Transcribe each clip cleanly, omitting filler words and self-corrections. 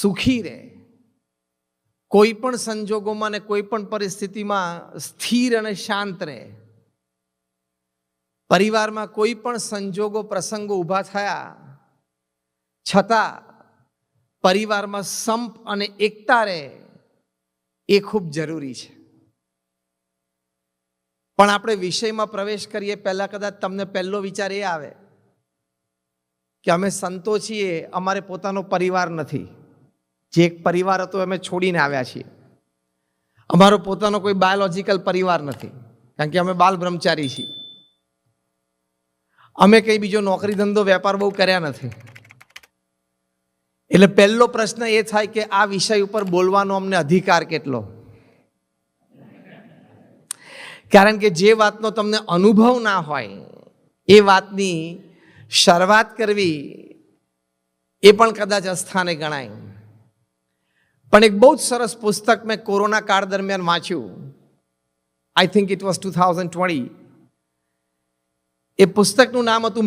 સુખી રહે, કોઈ પણ સંજોગોમાં ને કોઈ પણ પરિસ્થિતિમાં સ્થિર અને શાંત રહે. પરિવારમાં કોઈ પણ સંજોગો પ્રસંગો ઊભા થયા છતાં પરિવારમાં સંપ અને એકતા રહે એ ખૂબ જરૂરી છે. પણ આપણે વિષયમાં પ્રવેશ કરીએ પહેલાં કદાચ તમને પહેલો વિચાર એ આવે કે અમે સંતો છીએ, અમારે પોતાનો પરિવાર નથી. જે એક પરિવાર હતો અમે છોડીને આવ્યા છીએ. અમારો પોતાનો કોઈ બાયોલોજિકલ પરિવાર નથી, કારણ કે અમે બાલ બ્રહ્મચારી છીએ. અમે કંઈ બીજો નોકરી ધંધો વેપાર બહુ કર્યા નથી. એટલે પહેલો પ્રશ્ન એ થાય કે આ વિષય ઉપર બોલવાનો અમને અધિકાર કેટલો? કારણ કે જે વાતનો તમને અનુભવ ના હોય એ વાતની શરૂઆત કરવી એ પણ કદાચ અસ્થાને ગણાય. પણ એક બહુ જ સરસ પુસ્તક મેં કોરોના કાળ દરમિયાન વાંચ્યું. I think it was 2020. એ પુસ્તકનું નામ હતું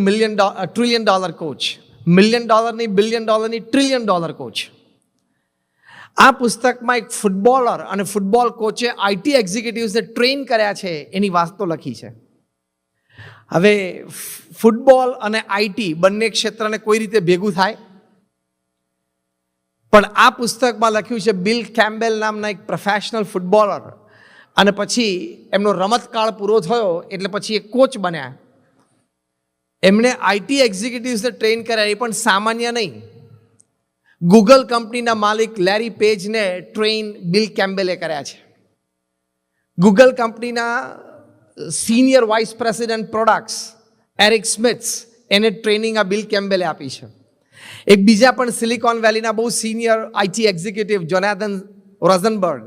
ટ્રિલિયન ડોલર કોચ. $1 million નહીં, $1 billion નહીં, $1 trillion કોચ. આ પુસ્તકમાં એક ફૂટબોલર અને ફૂટબોલ કોચે આઈટી એક્ઝિક્યુટિવ્સને ટ્રેન કર્યા છે એની વાતો લખી છે. હવે ફૂટબોલ અને આઈટી બંને ક્ષેત્રને કોઈ રીતે ભેગું થાય? પણ આ પુસ્તકમાં લખ્યું છે બિલ કેમ્બેલ નામના એક પ્રોફેશનલ ફૂટબોલર, અને પછી એમનો રમતકાળ પૂરો થયો એટલે પછી એક કોચ બન્યા. એમણે આઈટી એક્ઝિક્યુટિવ્સને ટ્રેન કર્યા, એ પણ સામાન્ય નહીં. ગૂગલ કંપનીના માલિક લેરી પેજને ટ્રેન બિલ કેમ્બેલે કર્યા છે. ગૂગલ કંપનીના senior vice president products Eric Smiths એને ટ્રેનિંગ આ બિલ કેમ્બેલે આપી છે. એક બીજા પણ સિલિકોન વેલીના બહુ સિનિયર આઈટી એક્ઝિક્યુટિવ જોનાથન રોઝનબર્ગ,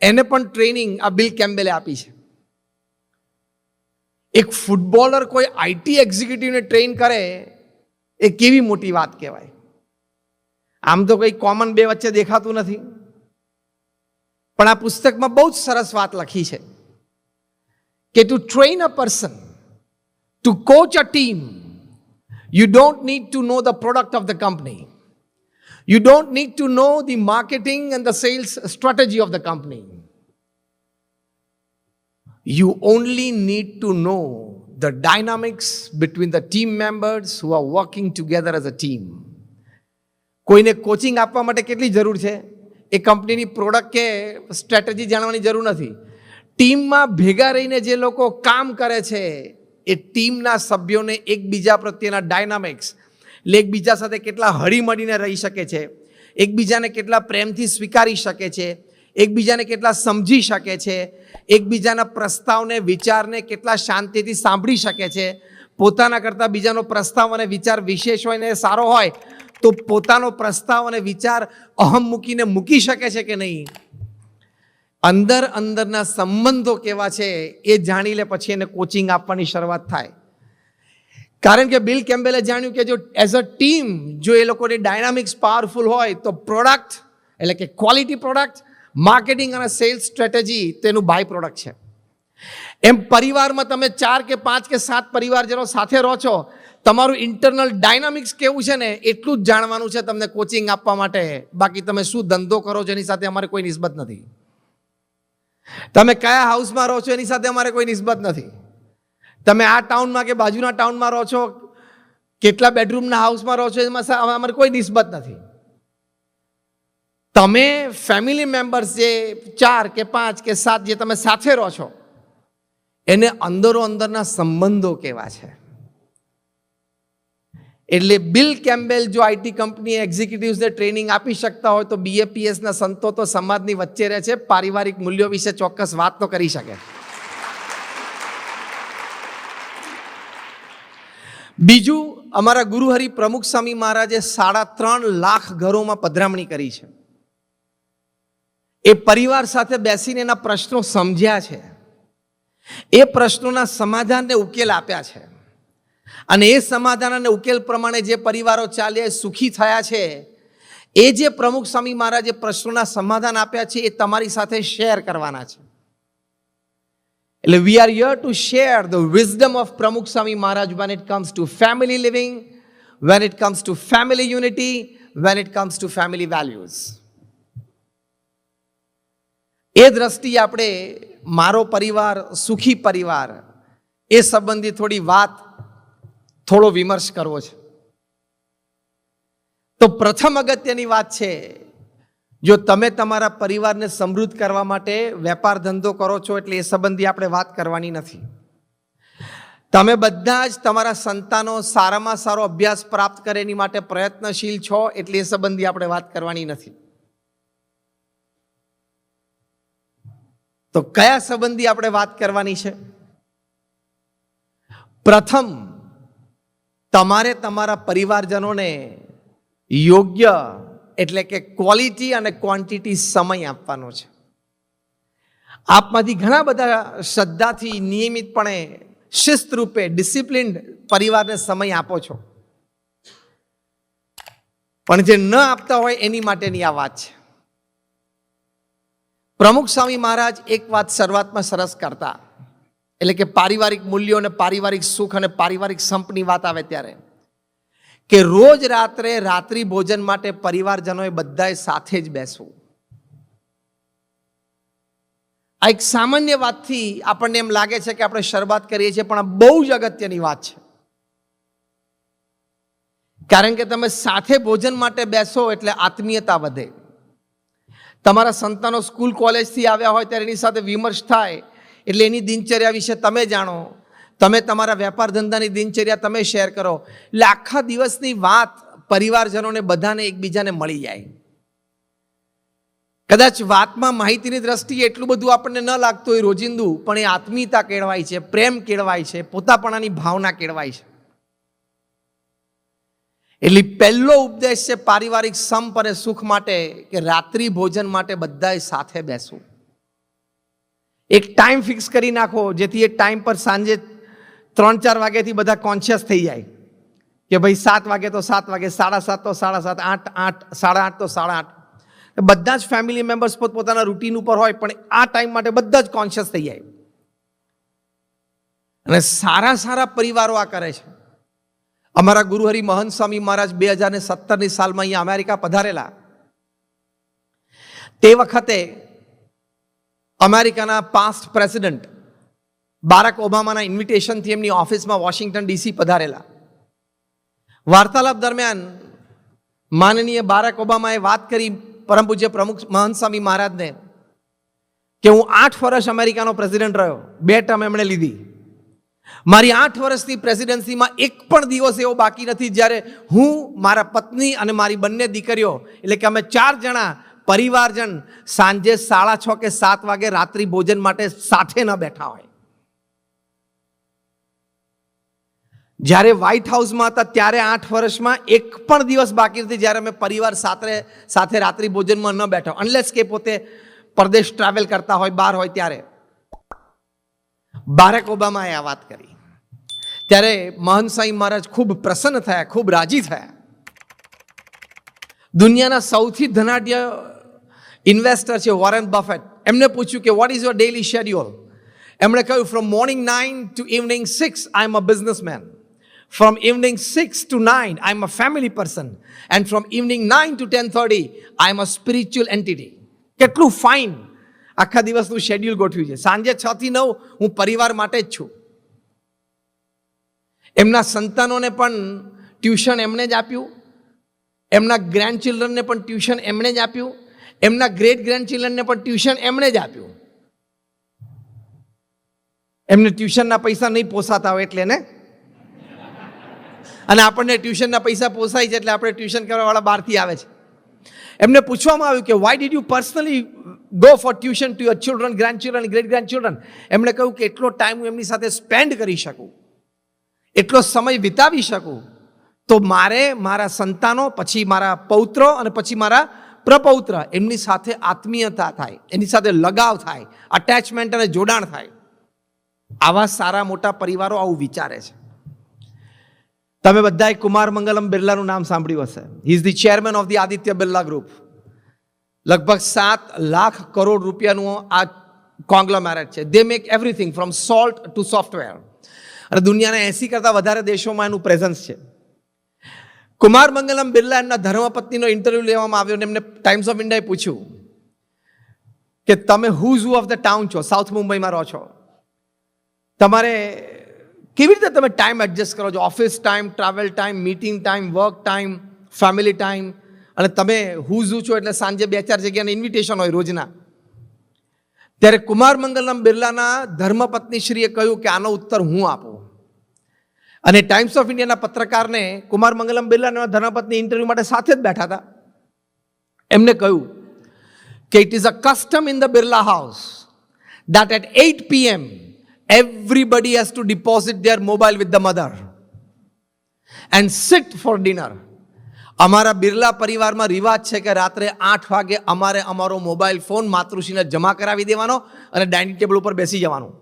એને પણ ટ્રેનિંગ આ બિલ કેમ્બેલે આપી છે. એક ફૂટબોલર કોઈ આઈટી એક્ઝિક્યુટિવને ટ્રેન કરે એ કેવી મોટી વાત કહેવાય. આમ તો કંઈ કોમન બે વચ્ચે દેખાતું નથી, પણ આ પુસ્તકમાં બહુ જ સરસ વાત લખી છે કે to train a person, to coach a team, you don't need to know the product of the company. You don't need to know the marketing and the sales strategy of the company. You only need to know the dynamics between the team members who are working together as a team. કોઈને coaching આપવા માટે કેટલી જરૂર છે? એ કંપનીની product કે strategy જાણવાની જરૂર નથી. ટીમમાં ભેગા રહીને જે લોકો કામ કરે છે એ ટીમના સભ્યોને એકબીજા પ્રત્યેના ડાયનામિક્સ, એટલે એકબીજા સાથે કેટલા હળીમળીને રહી શકે છે, એકબીજાને કેટલા પ્રેમથી સ્વીકારી શકે છે, એકબીજાને કેટલા સમજી શકે છે, એકબીજાના પ્રસ્તાવને વિચારને કેટલા શાંતિથી સાંભળી શકે છે, પોતાના કરતાં બીજાનો પ્રસ્તાવ અને વિચાર વિશેષ હોય ને સારો હોય તો પોતાનો પ્રસ્તાવ અને વિચાર અહમ મૂકીને મૂકી શકે છે કે નહીં. અંદરના સંબંધો કેવા છે એ જાણી લે પછી એને કોચિંગ આપવાની શરૂઆત થાય. કારણ કે બિલ કેમ્બેલે જાણ્યું કે જો એઝ અ ટીમ જો એ લોકોની ડાયનામિક્સ પાવરફુલ હોય તો પ્રોડક્ટ એટલે કે ક્વોલિટી પ્રોડક્ટ, માર્કેટિંગ અને સેલ્સ સ્ટ્રેટેજી તેનું બાય પ્રોડક્ટ છે. એમ પરિવારમાં તમે 4 કે 5 કે 7 પરિવારજનો સાથે રહો છો, તમારું ઇન્ટરનલ ડાયનામિક્સ કેવું છે ને એટલું જ જાણવાનું છે તમને કોચિંગ આપવા માટે. બાકી તમે શું ધંધો કરો છો એની સાથે અમારે કોઈ નિસ્બત નથી. તમે કયા હાઉસમાં રહો છો એની સાથે અમારે કોઈ નિસ્બત નથી. તમે આ ટાઉનમાં કે બાજુના ટાઉનમાં રહો છો, કેટલા બેડરૂમના હાઉસમાં રહો છો એમાં અમારે કોઈ નિસ્બત નથી. તમે ફેમિલી મેમ્બર્સ જે 4 કે 5 કે 7 જે તમે સાથે રહો છો એને અંદરના સંબંધો કેવા છે. એટલે બિલ કેમ્બેલ જો આઈટી કંપની એક્ઝિક્યુટિવ્સને ટ્રેનિંગ આપી શકતા હોય તો બીએપીએસના સંતો તો સમાજની વચ્ચે રહે છે, પારિવારિક મૂલ્યો વિશે ચોક્કસ વાત તો કરી શકે. બીજું, અમારા ગુરુહરિ પ્રમુખ સ્વામી મહારાજે 3.5 લાખ ઘરોમાં પધરામણી કરી છે. એ પરિવાર સાથે બેસીને એના પ્રશ્નો સમજ્યા છે, એ પ્રશ્નોના સમાધાનને ઉકેલ આપ્યા છે, અને એ સમાધાન અને ઉકેલ પ્રમાણે જે પરિવારો ચાલ્યા સુખી થયા છે. એ જે પ્રમુખ સ્વામી મહારાજે પ્રશ્નોના સમાધાન આપ્યા છે એ તમારી સાથે શેર કરવાના છે. એટલે we are here two share the wisdom of પ્રમુખ Swami Maharaj when it comes to family living, when it comes to family unity, when it comes to family values. એ દ્રષ્ટિએ આપણે મારો પરિવાર સુખી પરિવાર એ સંબંધી થોડો વિમર્શ કરવો છે. તો પ્રથમ અગત્યની વાત છે, જો તમે તમારા પરિવારને સમૃદ્ધ કરવા માટે વેપાર ધંધો કરો છો એટલે એ સંબંધી આપણે વાત કરવાની નથી. તમે બધા જ તમારા સંતાનો સારામાં સારો અભ્યાસ પ્રાપ્ત કરે એની માટે પ્રયત્નશીલ છો એટલે એ સંબંધી આપણે વાત કરવાની નથી. તો કયા સંબંધી આપણે વાત કરવાની છે? પ્રથમ, તમારે તમારા પરિવારજનોને યોગ્ય એટલે કે ક્વોલિટી અને ક્વોન્ટિટી સમય આપવાનો છે. આપમાંથી ઘણા બધા શ્રદ્ધાથી નિયમિતપણે શિસ્ત રૂપે ડિસિપ્લિન્ડ પરિવારને સમય આપો છો, પણ જે ન આપતા હોય એની માટેની આ વાત છે. પ્રમુખ સ્વામી મહારાજ એક વાત શરૂઆતમાં સરસ કરતા, એટલે કે પારિવારિક મૂલ્યો અને પારિવારિક સુખ અને પારિવારિક સંપની વાત આવે ત્યારે કે રોજ રાત્રિ ભોજન માટે પરિવારજનોએ બધાએ સાથે જ બેસવું. આ એક સામાન્ય વાતથી આપણને એમ લાગે છે કે આપણે શરૂઆત કરીએ છીએ, પણ આ બહુ જ અગત્યની વાત છે. કારણ કે તમે સાથે ભોજન માટે બેસો એટલે આત્મીયતા વધે. તમારા સંતાનો સ્કૂલ કોલેજથી આવ્યા હોય ત્યારે એની સાથે વિમર્શ થાય એટલે એની દિનચર્યા વિશે તમે જાણો, તમે તમારા વેપાર ધંધાની દિનચર્યા તમે શેર કરો, એટલે આખા દિવસની વાત પરિવારજનોને બધાને એકબીજાને મળી જાય. કદાચ વાતમાં માહિતીની દ્રષ્ટિએ એટલું બધું આપણને ન લાગતું હોય રોજિંદુ, પણ એ આત્મીયતા કેળવાય છે, પ્રેમ કેળવાય છે, પોતાપણાની ભાવના કેળવાય છે. એટલે પહેલો ઉપદેશ છે પારિવારિક સંપ અને સુખ માટે કે રાત્રિ ભોજન માટે બધાએ સાથે બેસવું. એક ટાઈમ ફિક્સ કરી નાખો જેથી એ ટાઈમ પર સાંજે 3-4 વાગ્યાથી બધા કોન્શિયસ થઈ જાય કે ભાઈ 7 વાગે તો 7 વાગે, 7:30 તો 7:30, 8, 8:30 તો 8:30. બધા જ ફેમિલી મેમ્બર્સ પોતાના રૂટીન ઉપર હોય, પણ આ ટાઈમ માટે બધા જ કોન્શિયસ થઈ જાય. અને સારા પરિવારો આ કરે છે. અમારા ગુરુહરિ મહંત સ્વામી મહારાજ 2017ની સાલમાં અહીંયા અમેરિકા પધારેલા. તે વખતે અમેરિકાના પાસ્ટ પ્રેસિડેન્ટ બારાક ઓબામાના ઇન્વિટેશનથી એમની ઓફિસમાં વોશિંગ્ટન ડીસી પધારેલા. વાર્તાલાપ દરમિયાન માનનીય બારાક ઓબામાએ વાત કરી પરમ પૂજ્ય પ્રમુખ મહંત સ્વામી મહારાજને કે હું 8 વર્ષ અમેરિકાનો પ્રેસિડેન્ટ રહ્યો, 2 ટર્મ એમણે લીધી. મારી 8 વર્ષની પ્રેસિડેન્સીમાં એક પણ દિવસ એવો બાકી નથી જ્યારે હું, મારા પત્ની અને મારી બંને દીકરીઓ, એટલે કે અમે 4 જણા પરિવારજન સાંજે 6:30 કે 7 વાગે રાત્રિ ભોજન માટે સાથે ન બેઠા હોય. જ્યારે વ્હાઇટ હાઉસમાં હતા ત્યારે 8 વર્ષમાં એક પણ દિવસ બાકી નથી જ્યારે અમે પરિવાર સાથે રાત્રિ ભોજનમાં ન બેઠા, અનલેસ કે પોતે પરદેશ ટ્રાવેલ કરતા હોય, બહાર હોય ત્યારે. બારાક ઓબામાએ આ વાત કરી ત્યારે મહંત સ્વામી મહારાજ ખૂબ પ્રસન્ન થયા, ખૂબ રાજી થયા. દુનિયાના સૌથી ધનાઢ્ય ઇન્વેસ્ટર છે વોરેન બફેટ, એમને પૂછ્યું કે what is your daily schedule? એમણે કહ્યું from morning 9 to evening 6 I am a businessman. From evening 6 to 9 I am a family person. And from evening 9 to 10:30 I am a spiritual entity. કેટલું fine આખા દિવસનું schedule ગોઠવ્યું છે. સાંજે 6 થી 9 હું પરિવાર માટે જ છું. એમના સંતાનોને પણ ટ્યુશન એમણે જ આપ્યું, એમના ગ્રેન્ડ ચિલ્ડ્રનને પણ ટ્યુશન એમણે જ આપ્યું, એમના ગ્રેટ ગ્રેન્ડ ચિલ્ડ્રનને પણ ટ્યુશન એમણે જ આપ્યું. એમને ટ્યુશનના પૈસા નહીં પોસાતા હોય એટલે ને, અને આપણને ટ્યુશનના પૈસા પોસાય છે એટલે આપણે ટ્યુશન કરવાવાળા બહારથી આવે છે. એમને પૂછવામાં આવ્યું કે why did you personally go for tuition to your children, grand children, great grand children? એમણે કહ્યું કે એટલો ટાઈમ હું એમની સાથે સ્પેન્ડ કરી શકું, એટલો સમય વિતાવી શકું, તો મારે મારા સંતાનો, પછી મારા પૌત્રો અને પછી મારા પ્રપૌત્ર, એમની સાથે આત્મીયતા થાય, એની સાથે લગાવ થાય, અટેચમેન્ટ અને જોડાણ થાય. આવા સારા મોટા પરિવારો આવું વિચારે છે. તમે બધાએ કુમાર મંગલમ બિરલાનું નામ સાંભળ્યું હશે. He is the chairman of the Aditya Birla group. લગભગ 7 લાખ કરોડ રૂપિયાનું આ કોંગ્લોમેરેટ છે. દે make everything from salt two software. અને દુનિયાના 80 કરતાં વધારે દેશોમાં એનું પ્રેઝન્સ છે. કુમાર મંગલમ બિરલા એમના ધર્મપત્નીનો ઇન્ટરવ્યૂ લેવામાં આવ્યો અને એમને ટાઈમ્સ ઓફ ઇન્ડિયાએ પૂછ્યું કે તમે who's who of the town છો, સાઉથ મુંબઈમાં રહો છો, તમારે કેવી રીતે તમે ટાઈમ એડજસ્ટ કરો છો, office time, travel time, meeting time, work time, family time, અને તમે હુઝ હુ છો એટલે સાંજે 2-4 જગ્યાના ઇન્વિટેશન હોય રોજના. ત્યારે કુમાર મંગલમ બિરલાના ધર્મપત્નીશ્રીએ કહ્યું કે આનો ઉત્તર હું આપું. અને ટાઈમ્સ ઓફ ઇન્ડિયાના પત્રકારને કુમાર મંગલમ બિરલાના ધર્મપત્ની ઇન્ટરવ્યૂ માટે સાથે જ બેઠા હતા. એમને કહ્યું કે it is a custom in the Birla house that at 8 p.m. everybody has to deposit their mobile with the mother and sit for dinner. અમારા બિરલા પરિવારમાં રિવાજ છે કે રાત્રે 8 વાગે અમારે અમારો મોબાઈલ ફોન માતૃશ્રીને જમા કરાવી દેવાનો અને ડાઇનિંગ ટેબલ ઉપર બેસી જવાનું.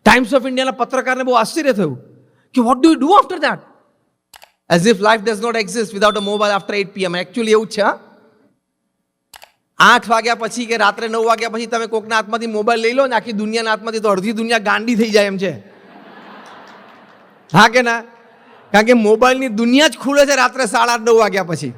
ટાઈમ્સ ઓફ ઇન્ડિયાના પત્રકારને બહુ આશ્ચર્ય થયું કે what do you do after that, as if life does not exist without a mobile after 8 p.m. Actually એવું જ છે. 8 વાગ્યા પછી કે રાત્રે 9 વાગ્યા પછી તમે કોકના હાથમાંથી મોબાઈલ લઈ લો ને આખી દુનિયાના હાથમાંથી તો અડધી દુનિયા ગાંડી થઈ જાય એમ છે. હા કે ના? કારણ કે મોબાઈલની દુનિયા જ ખુલે છે રાત્રે 8:30-9 વાગ્યા પછી.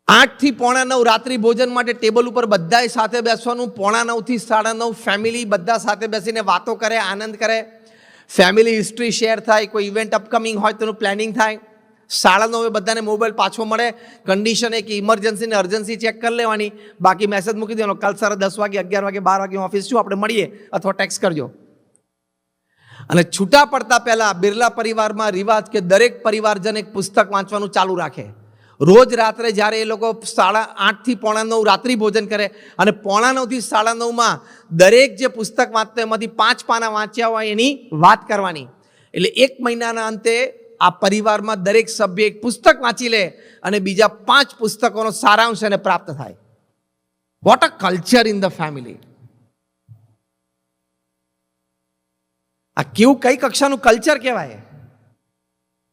8 થી 8:45 રાત્રિ ભોજન માટે ટેબલ ઉપર બધાએ સાથે બેસવાનું. 8:45 થી 9:30 ફેમિલી બધા સાથે બેસીને વાતો કરે, આનંદ કરે, ફેમિલી હિસ્ટ્રી શેર થાય, કોઈ ઇવેન્ટ અપકમિંગ હોય તેનું પ્લાનિંગ થાય. 9:30 બધાને મોબાઈલ પાછો મળે, કન્ડિશન એક ઇમરજન્સી ને અર્જન્સી ચેક કરી લેવાની, બાકી મેસેજ મૂકી દેવાનો, કાલ સવારે 10 વાગે, 11 વાગે, 12 વાગે ઓફિસ છું, આપણે મળીએ અથવા ટેક્સ્ટ કરજો. અને છૂટા પડતા પહેલા બિરલા પરિવારમાં રિવાજ કે દરેક પરિવારજન એક પુસ્તક વાંચવાનું ચાલુ રાખે. રોજ રાત્રે જ્યારે એ લોકો 8 થી 8:45 રાત્રિ ભોજન કરે અને 8:45 થી 9:30 દરેક જે પુસ્તક વાંચતો એમાંથી 5 પાના વાંચ્યા હોય એની વાત કરવાની. એટલે 1 મહિનાના અંતે આ પરિવારમાં દરેક સભ્ય એક પુસ્તક વાંચી લે અને બીજા 5 પુસ્તકોનો સારાંશ એને પ્રાપ્ત થાય. What a culture in the family. આ કેવું કઈ કક્ષાનું કલ્ચર કહેવાય.